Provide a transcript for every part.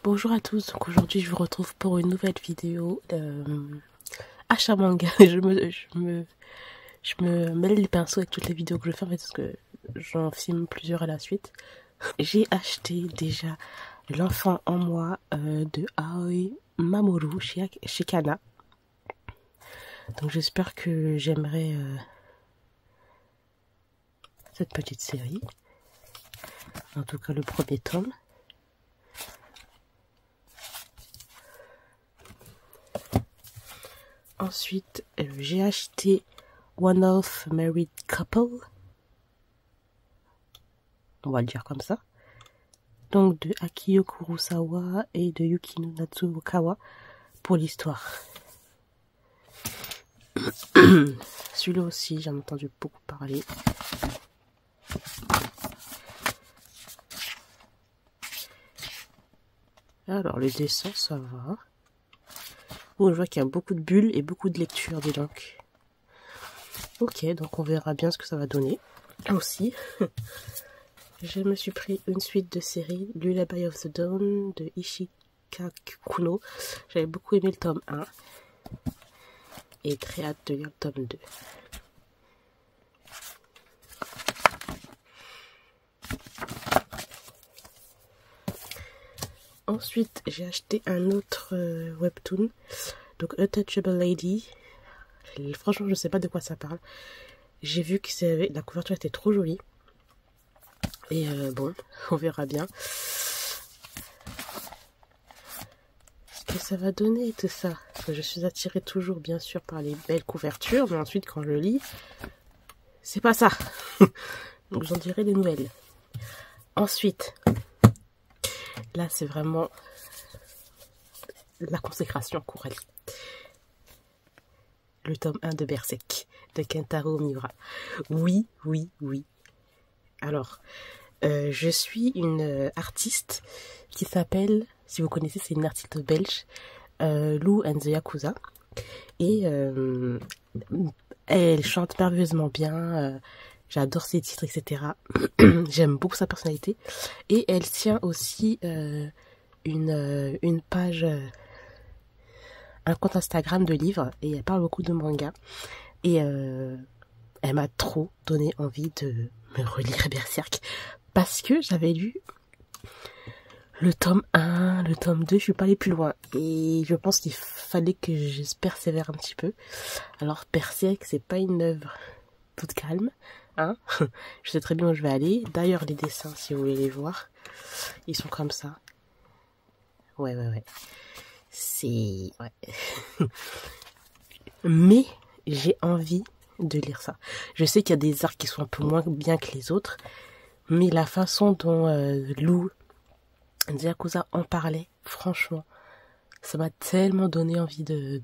Bonjour à tous, donc aujourd'hui je vous retrouve pour une nouvelle vidéo achat manga. Je me mêle les pinceaux avec toutes les vidéos que je fais parce que j'en filme plusieurs à la suite. J'ai acheté déjà L'enfant en moi de Aoi Mamoru chez Kana. Donc j'espère que j'aimerai cette petite série. En tout cas le premier tome. Ensuite, j'ai acheté One of Married Couple. On va le dire comme ça. Donc de Akio Kurosawa et de Yukino Natsukawa pour l'histoire. Celui-là aussi, j'en ai entendu beaucoup parler. Alors, le dessin, ça va. Oh, je vois qu'il y a beaucoup de bulles et beaucoup de lectures, dis donc. Ok, donc on verra bien ce que ça va donner. Aussi, je me suis pris une suite de séries, Lullaby of the Dawn de Ishika Kuno. J'avais beaucoup aimé le tome 1. Et très hâte de lire le tome 2. Ensuite, j'ai acheté un autre webtoon, donc Untouchable Lady. Franchement, je ne sais pas de quoi ça parle. J'ai vu que la couverture était trop jolie. Et bon, on verra bien ce que ça va donner tout ça. Je suis attirée toujours, bien sûr, par les belles couvertures, mais ensuite, quand je lis, c'est pas ça. Donc, j'en dirai des nouvelles. Ensuite, là, c'est vraiment la consécration Coralie. Le tome 1 de Berserk, de Kentaro Miura. Oui. Alors, je suis une artiste qui s'appelle, si vous connaissez, c'est une artiste belge, Lou and the Yakuza. Et elle chante merveilleusement bien. J'adore ses titres, etc. J'aime beaucoup sa personnalité. Et elle tient aussi une page, un compte Instagram de livres. Et elle parle beaucoup de manga. Et elle m'a trop donné envie de me relire Berserk. Parce que j'avais lu le tome 1, le tome 2, je suis pas allée plus loin. Et je pense qu'il fallait que je persévère un petit peu. Alors Berserk, c'est pas une œuvre toute calme. Hein, je sais très bien où je vais aller. D'ailleurs, les dessins, si vous voulez les voir, ils sont comme ça. Ouais. C'est... Ouais. Mais j'ai envie de lire ça. Je sais qu'il y a des arcs qui sont un peu moins bien que les autres, mais la façon dont Lou Yakuza en parlait, franchement, ça m'a tellement donné envie de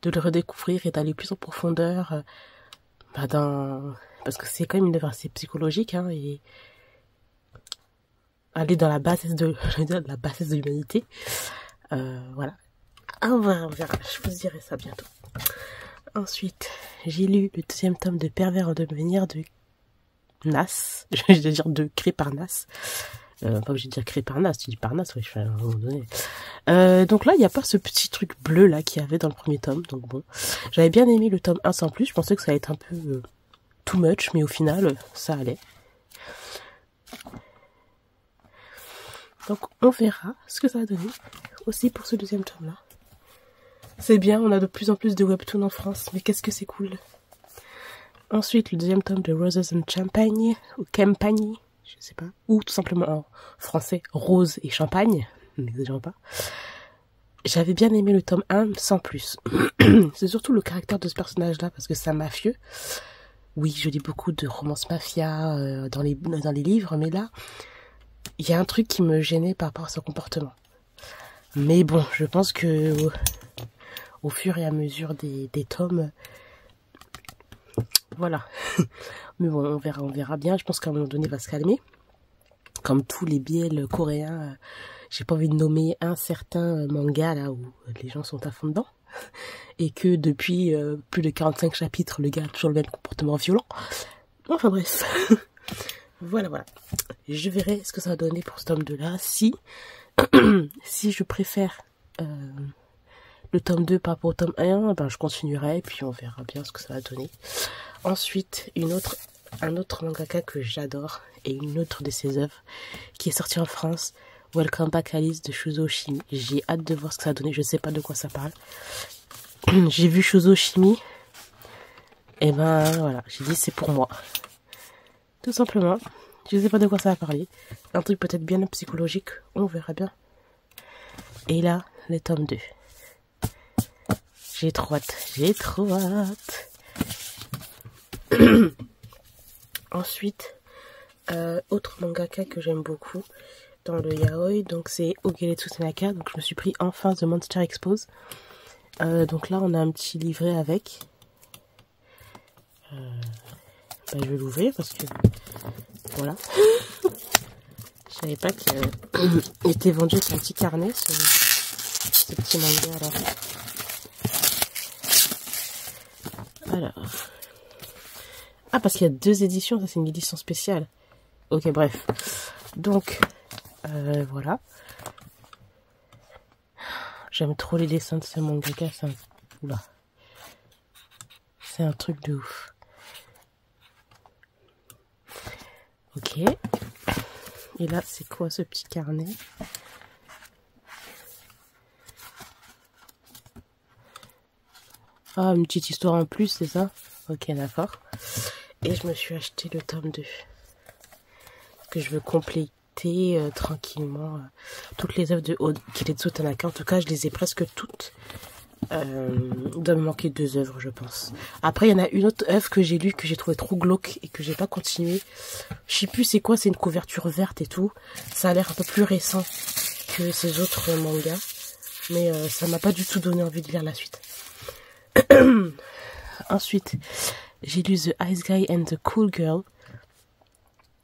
le redécouvrir et d'aller plus en profondeur parce que c'est quand même une œuvre assez psychologique, hein, et aller dans la bassesse de l'humanité. Voilà. On verra. Je vous dirai ça bientôt. Ensuite, j'ai lu le deuxième tome de Pervers en devenir de Nas. Je vais dire de créé par Nas. Pas obligé de dire créé par Nas, tu dis par Nas, oui, je suis à un moment donné. Donc là, il n'y a pas ce petit truc bleu là qu'il y avait dans le premier tome. Donc bon, j'avais bien aimé le tome 1 sans plus. Je pensais que ça allait être un peu too much, mais au final, ça allait. Donc on verra ce que ça va donner aussi pour ce deuxième tome là. C'est bien, on a de plus en plus de webtoons en France, mais qu'est-ce que c'est cool. Ensuite, le deuxième tome de Roses and Champagne, ou Campagne, je sais pas, ou tout simplement en français, Rose et Champagne, n'exagérons pas. J'avais bien aimé le tome 1 sans plus. C'est surtout le caractère de ce personnage-là, parce que c'est un mafieux. Oui, je lis beaucoup de romances mafia dans les livres, mais là, il y a un truc qui me gênait par rapport à son comportement. Mais bon, je pense que au fur et à mesure des tomes, voilà. Mais bon, on verra bien. Je pense qu'à un moment donné, il va se calmer. Comme tous les BL coréens, j'ai pas envie de nommer un certain manga là où les gens sont à fond dedans. Et que depuis plus de 45 chapitres, le gars a toujours le même comportement violent. Enfin bref. Voilà, voilà. Je verrai ce que ça va donner pour ce tome 2 là. Si je préfère le tome 2 par rapport au tome 1, ben je continuerai et puis on verra bien ce que ça va donner. Ensuite, un autre mangaka que j'adore et une autre de ses œuvres qui est sortie en France, Welcome Back Alice de Shuzo Oshimi. J'ai hâte de voir ce que ça va donner, je sais pas de quoi ça parle. J'ai vu Shuzo Oshimi et ben voilà, j'ai dit c'est pour moi. Tout simplement. Je sais pas de quoi ça va parler. Un truc peut-être bien psychologique. On verra bien. Et là, le tome 2. J'ai trop hâte. J'ai trop hâte. Ensuite, autre mangaka que j'aime beaucoup dans le yaoi. Donc c'est Ogeretsu Tanaka. Donc je me suis pris enfin The Monster Expose. Donc là, on a un petit livret avec. Je vais l'ouvrir parce que... Voilà. Je savais pas qu'il était vendu avec un petit carnet, ce petit manga là. Alors. Ah, parce qu'il y a 2 éditions, ça c'est une édition spéciale. Ok, bref. Donc, voilà. J'aime trop les dessins de ce mangaka, oula. C'est un truc de ouf. Ok. Et là, c'est quoi ce petit carnet? Ah, une petite histoire en plus, c'est ça? Ok, d'accord. Et je me suis acheté le tome 2. Que je veux compléter tranquillement toutes les œuvres de Ogeretsu Tanaka. En tout cas, je les ai presque toutes. Il doit me manquer 2 œuvres, je pense. Après, il y en a une autre œuvre que j'ai lue, que j'ai trouvé trop glauque et que j'ai pas continué. Je sais plus c'est quoi, c'est une couverture verte et tout. Ça a l'air un peu plus récent que ces autres mangas. Mais ça m'a pas du tout donné envie de lire la suite. Ensuite, j'ai lu The Ice Guy and the Cool Girl.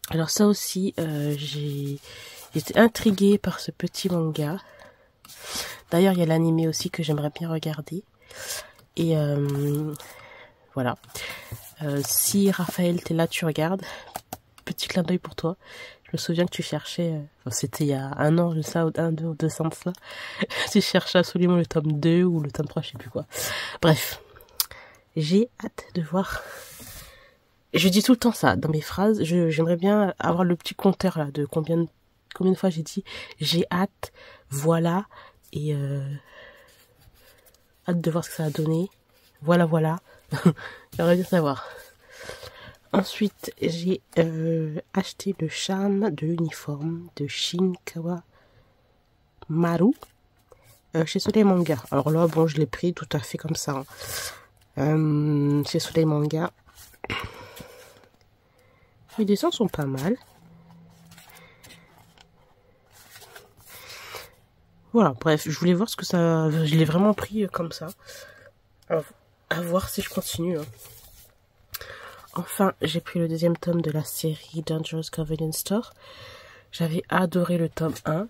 Alors ça aussi, j'étais intriguée par ce petit manga. D'ailleurs, il y a l'anime aussi que j'aimerais bien regarder. Et voilà. Si Raphaël, t'es là, tu regardes. Petit clin d'œil pour toi. Je me souviens que tu cherchais, c'était il y a 1 an de ça, ou 1, 2 ou 2 ans de ça. Tu cherchais absolument le tome 2 ou le tome 3, je sais plus quoi. Bref. J'ai hâte de voir. Je dis tout le temps ça dans mes phrases. J'aimerais bien avoir le petit compteur là de combien de fois j'ai dit j'ai hâte, voilà, et hâte de voir ce que ça a donné. Voilà, voilà. J'aimerais bien savoir. Ensuite, j'ai acheté le charme de l'uniforme de Shinkawa Maru chez Soleil Manga. Alors là, bon, je l'ai pris tout à fait comme ça. Hein. Chez Soleil Manga. Les dessins sont pas mal. Voilà, bref, je voulais voir ce que ça... Je l'ai vraiment pris comme ça. À voir si je continue. Hein. Enfin, j'ai pris le 2e tome de la série Dangerous Convenience Store. J'avais adoré le tome 1.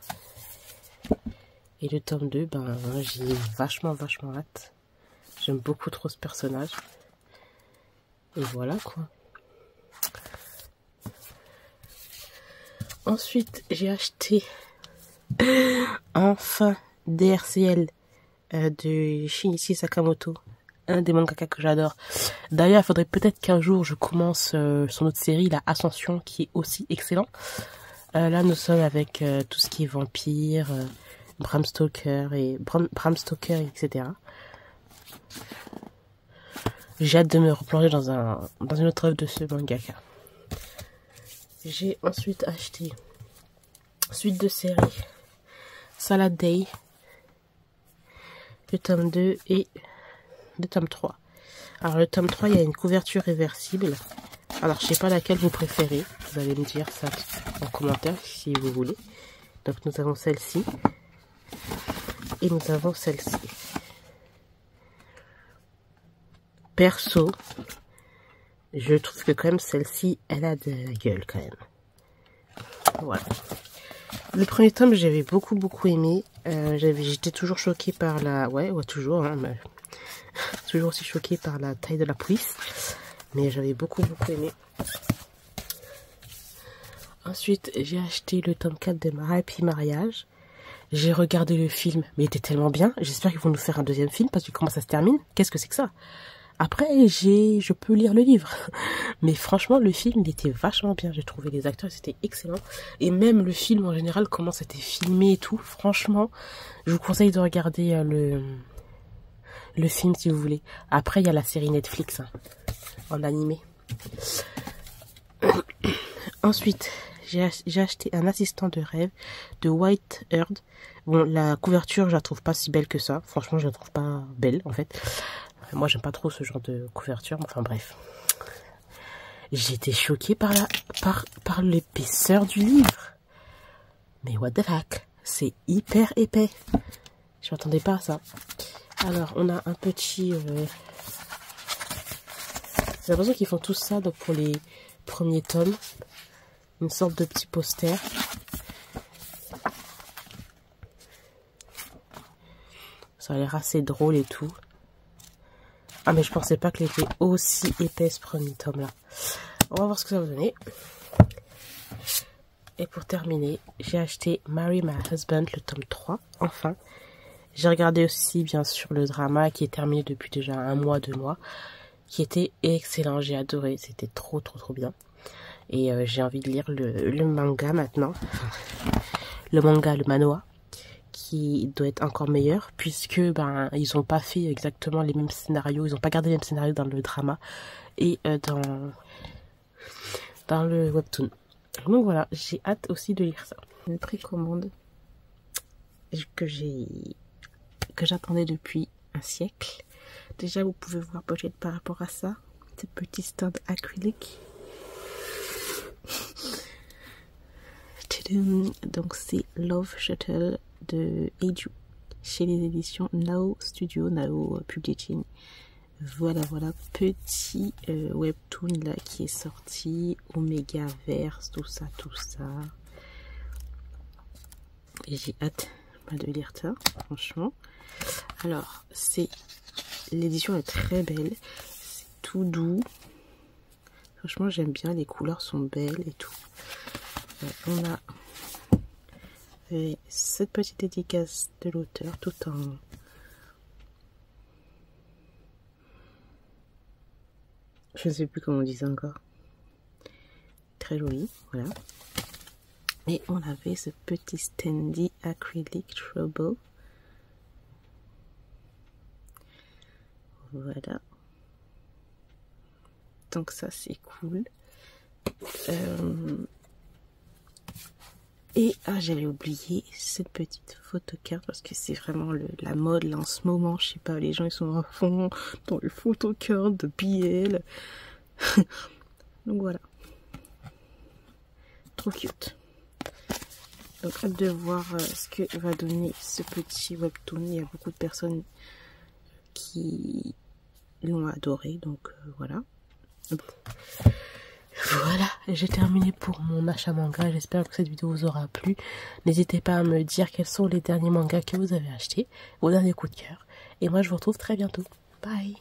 Et le tome 2, ben, j'ai vachement hâte. J'aime beaucoup trop ce personnage. Et voilà, quoi. Ensuite, j'ai acheté enfin DRCL de Shinichi Sakamoto, un des mangaka que j'adore. D'ailleurs, il faudrait peut-être qu'un jour je commence son autre série, la Ascension, qui est aussi excellent. Là, nous sommes avec tout ce qui est vampire, Bram Stoker, etc. J'ai hâte de me replonger dans une autre œuvre de ce mangaka. J'ai ensuite acheté suite de série Salad Day, le tome 2 et le tome 3. Alors le tome 3, il y a une couverture réversible. Alors je sais pas laquelle vous préférez. Vous allez me dire ça en commentaire si vous voulez. Donc nous avons celle-ci. Et nous avons celle-ci. Perso, je trouve que quand même celle-ci, elle a de la gueule quand même. Voilà. Le premier tome, j'avais beaucoup aimé. J'étais toujours choquée par la... Ouais, toujours, hein, mais... toujours aussi choquée par la taille de la police. Mais j'avais beaucoup aimé. Ensuite, j'ai acheté le tome 4 de Happy Mariage. J'ai regardé le film, mais il était tellement bien. J'espère qu'ils vont nous faire un deuxième film, parce que comment ça se termine? Qu'est-ce que c'est que ça? Après, je peux lire le livre. Mais franchement, le film, il était vachement bien. J'ai trouvé les acteurs, c'était excellent. Et même le film, en général, comment c'était filmé et tout. Franchement, je vous conseille de regarder le film si vous voulez. Après, il y a la série Netflix, hein, en animé. Ensuite, j'ai acheté un assistant de rêve de White Earth. Bon, la couverture, je la trouve pas si belle que ça. Franchement, je la trouve pas belle, en fait. Moi, j'aime pas trop ce genre de couverture. Enfin, bref. J'étais choquée par l'épaisseur du livre. Mais what the fuck? C'est hyper épais. Je m'attendais pas à ça. Alors, on a un petit... J'ai l'impression qu'ils font tout ça donc pour les premiers tomes. Une sorte de petit poster. Ça a l'air assez drôle et tout. Ah, mais je pensais pas qu'elle était aussi épaisse, ce premier tome là. On va voir ce que ça va donner. Et pour terminer, j'ai acheté Marry My Husband, le tome 3, enfin. J'ai regardé aussi, bien sûr, le drama qui est terminé depuis déjà 1 mois, 2 mois. Qui était excellent, j'ai adoré. C'était trop bien. Et j'ai envie de lire le manga maintenant. Le manga, le manhwa. Qui doit être encore meilleur puisque ils ont pas fait exactement les mêmes scénarios, ils ont pas gardé les mêmes scénarios dans le drama et dans le webtoon. Donc voilà, j'ai hâte aussi de lire ça. Une précommande que j'attendais depuis un siècle. Déjà vous pouvez voir peut-être par rapport à ça, ce petit stand acrylique. Donc c'est Love Shuttle de Eiju chez les éditions Nao Studio, Nao Publishing. Voilà, petit webtoon là qui est sorti, Omega Verse, tout ça. Et j'ai hâte de lire ça, franchement. Alors, l'édition est très belle, c'est tout doux. Franchement, j'aime bien, les couleurs sont belles et tout. On a cette petite dédicace de l'auteur tout en je ne sais plus comment on dit ça encore, très joli, voilà. Et on avait ce petit standy acrylic trouble, voilà, donc ça c'est cool. Et j'avais oublié cette petite photocarte parce que c'est vraiment la mode là en ce moment. Je sais pas, les gens ils sont à fond dans les photocartes de BL. Donc voilà. Trop cute. Donc hâte de voir ce que va donner ce petit webtoon. Il y a beaucoup de personnes qui l'ont adoré. Donc voilà. Voilà, j'ai terminé pour mon achat manga. J'espère que cette vidéo vous aura plu. N'hésitez pas à me dire quels sont les derniers mangas que vous avez achetés, vos derniers coups de cœur. Et moi, je vous retrouve très bientôt. Bye!